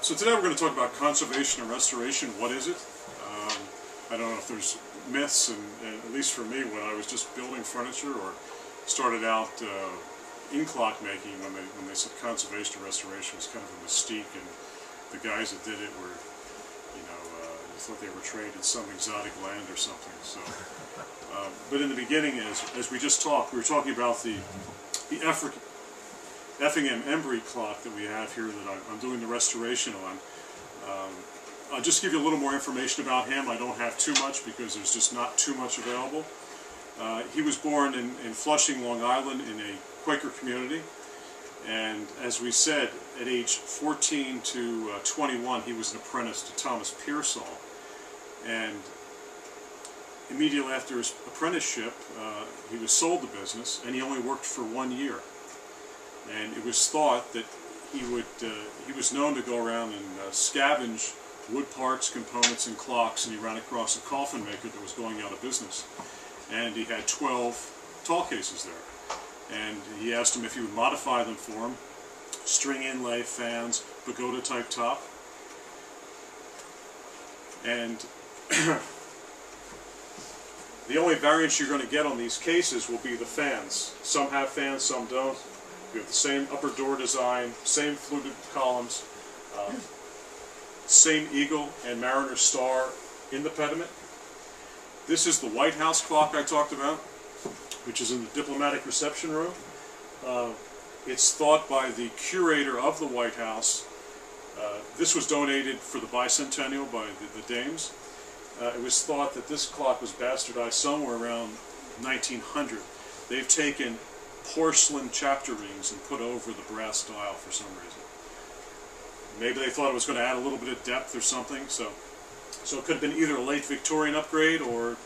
So today we're going to talk about conservation and restoration. What is it? I don't know if there's myths, and at least for me, when I was just building furniture or started out in clock making, when they said conservation and restoration was kind of a mystique, and the guys that did it were, you thought they were trained in some exotic land or something. So, but in the beginning, as we just talked, we were talking about the Effingham Embree clock that we have here that I'm doing the restoration on. I'll just give you a little more information about him. I don't have too much because there's just not too much available. He was born in Flushing, Long Island, in a Quaker community, and as we said, at age 14 to 21 he was an apprentice to Thomas Pearsall, and immediately after his apprenticeship he was sold the business, and he only worked for 1 year. And it was thought that he was known to go around and scavenge wood parts, components, and clocks, and he ran across a coffin maker that was going out of business. And he had 12 tall cases there. And he asked him if he would modify them for him, string inlay, fans, pagoda type top. And the only variance you're going to get on these cases will be the fans. Some have fans, some don't. We have the same upper door design, same fluted columns, same eagle and mariner star in the pediment. This is the White House clock I talked about, which is in the diplomatic reception room. It's thought by the curator of the White House. This was donated for the bicentennial by the Dames. It was thought that this clock was bastardized somewhere around 1900. They've taken porcelain chapter rings and put over the brass dial for some reason. Maybe they thought it was going to add a little bit of depth or something, so it could have been either a late Victorian upgrade or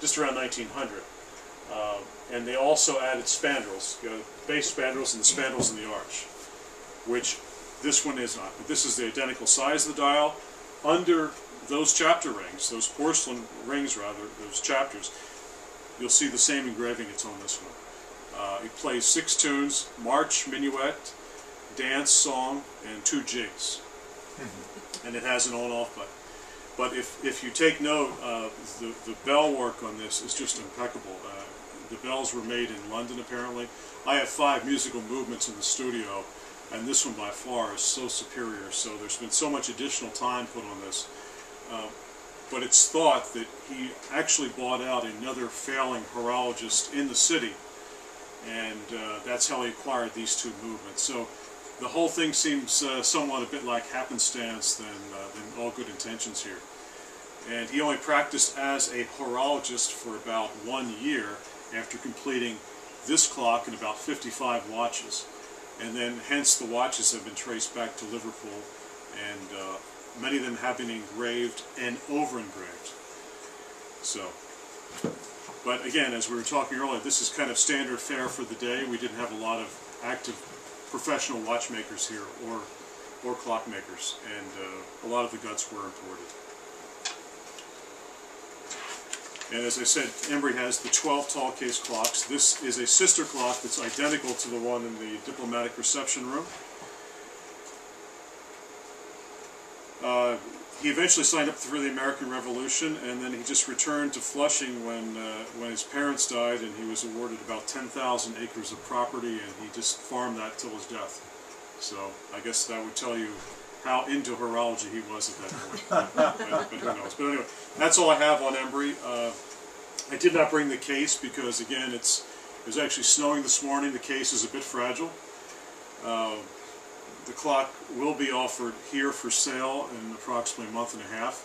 just around 1900. And they also added spandrels, base spandrels and the spandrels in the arch, which this one is not. But this is the identical size of the dial. Under those chapter rings, those porcelain rings rather, those chapters, you'll see the same engraving that's on this one. It plays 6 tunes: march, minuet, dance, song, and 2 jigs. And it has an on-off button. But if you take note, the bell work on this is just impeccable. The bells were made in London, apparently. I have 5 musical movements in the studio, and this one by far is so superior. So there's been so much additional time put on this. But it's thought that he actually bought out another failing horologist in the city, and that's how he acquired these 2 movements. So the whole thing seems somewhat a bit like happenstance than all good intentions here. And he only practiced as a horologist for about 1 year after completing this clock and about 55 watches. And then hence the watches have been traced back to Liverpool, and many of them have been engraved and over-engraved. So, but again, as we were talking earlier, this is kind of standard fare for the day. We didn't have a lot of active professional watchmakers here or clockmakers, and a lot of the guts were imported. And as I said, Embree has the 12 tall case clocks. This is a sister clock that's identical to the one in the diplomatic reception room. He eventually signed up for the American Revolution, and then he just returned to Flushing when his parents died, and he was awarded about 10,000 acres of property, and he just farmed that till his death. So I guess that would tell you how into horology he was at that point. but who knows? But anyway, that's all I have on Embree. I did not bring the case because, again, it was actually snowing this morning. The case is a bit fragile. The clock will be offered here for sale in approximately a month and a half.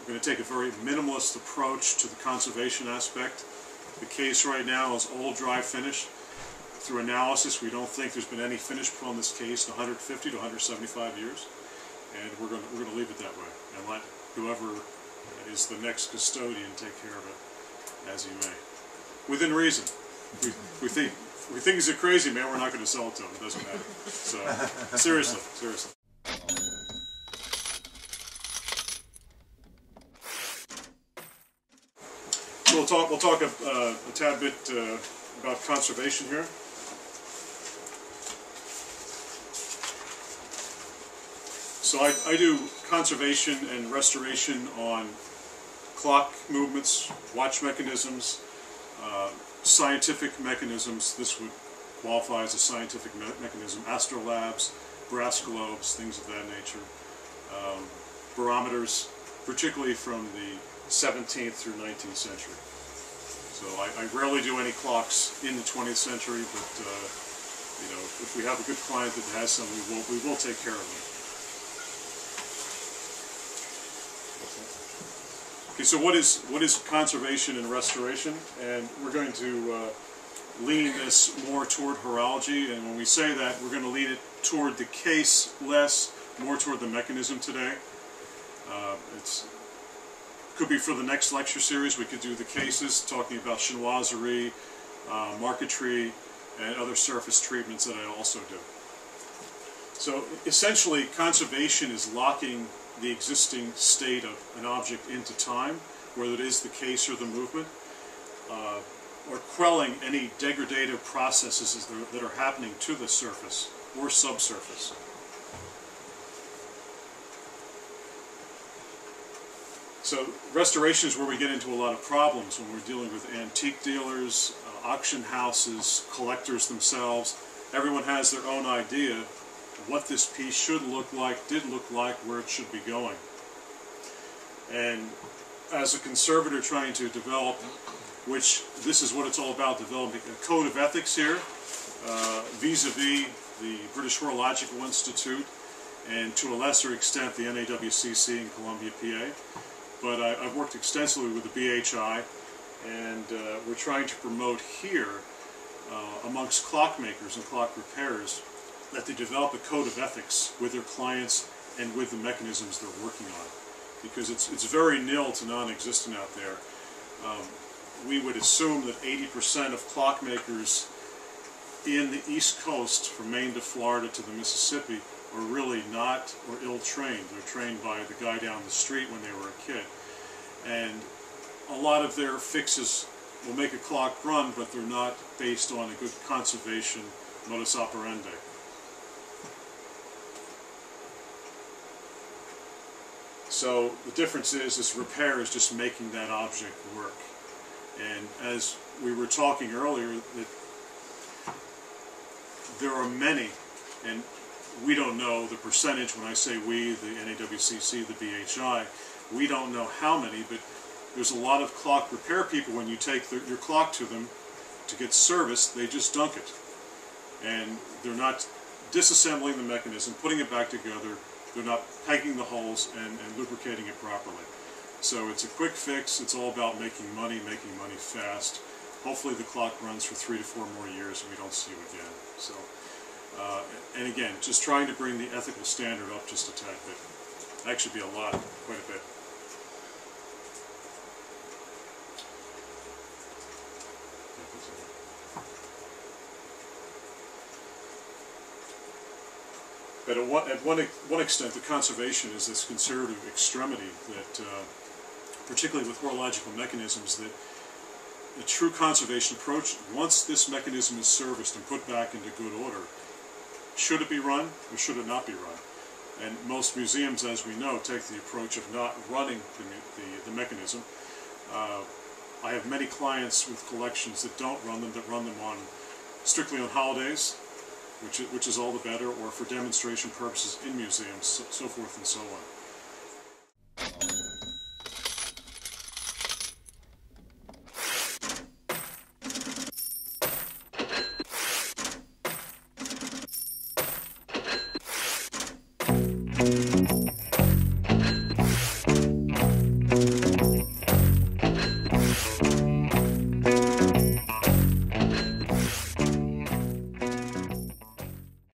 We're going to take a very minimalist approach to the conservation aspect. The case right now is old, dry finish. Through analysis, we don't think there's been any finish put on this case in 150 to 175 years, and we're going to leave it that way and let whoever is the next custodian take care of it as he may, within reason. We think he's a crazy man, we're not going to sell it to him. It doesn't matter. So seriously. So we'll talk a tad bit about conservation here. So I do conservation and restoration on clock movements, watch mechanisms, scientific mechanisms. This would qualify as a scientific mechanism. Astrolabes, brass globes, things of that nature. Barometers, particularly from the 17th through 19th century. So I rarely do any clocks in the 20th century, but you know, if we have a good client that has some, we will take care of them. Okay, so what is conservation and restoration? And we're going to lean this more toward horology, and when we say that, we're going to lean it toward the case less, more toward the mechanism today. It could be for the next lecture series. We could do the cases, talking about chinoiserie, marquetry, and other surface treatments that I also do. So essentially, conservation is locking the existing state of an object into time, whether it is the case or the movement, or quelling any degradative processes that are happening to the surface or subsurface. So restoration is where we get into a lot of problems when we're dealing with antique dealers, auction houses, collectors themselves. Everyone has their own idea of what this piece should look like, did look like, where it should be going. And as a conservator trying to develop, which this is what it's all about, developing a code of ethics here, vis-a-vis the British Horological Institute, and to a lesser extent the NAWCC in Columbia, PA. But I've worked extensively with the BHI, and we're trying to promote here, amongst clockmakers and clock repairers, that they develop a code of ethics with their clients and with the mechanisms they're working on. Because it's very nil to non-existent out there. We would assume that 80% of clockmakers in the East Coast, from Maine to Florida to the Mississippi, are really not or ill-trained. They're trained by the guy down the street when they were a kid. And a lot of their fixes will make a clock run, but they're not based on a good conservation modus operandi. So the difference is repair is just making that object work. And as we were talking earlier, that there are many, and we don't know the percentage. When I say we, the NAWCC, the BHI, we don't know how many, but there's a lot of clock repair people. When you take your clock to them to get serviced, they just dunk it. And they're not disassembling the mechanism, putting it back together. They're not pegging the holes and lubricating it properly. So it's a quick fix. It's all about making money fast. Hopefully the clock runs for 3 to 4 more years and we don't see you again. So, and again, just trying to bring the ethical standard up just a tad bit. Actually be a lot, quite a bit. But at one extent, the conservation is this conservative extremity that, particularly with horological mechanisms, that the true conservation approach, once this mechanism is serviced and put back into good order, should it be run or should it not be run? And most museums, as we know, take the approach of not running the mechanism. I have many clients with collections that don't run them, that run them strictly on holidays, which is all the better, or for demonstration purposes in museums, so forth and so on.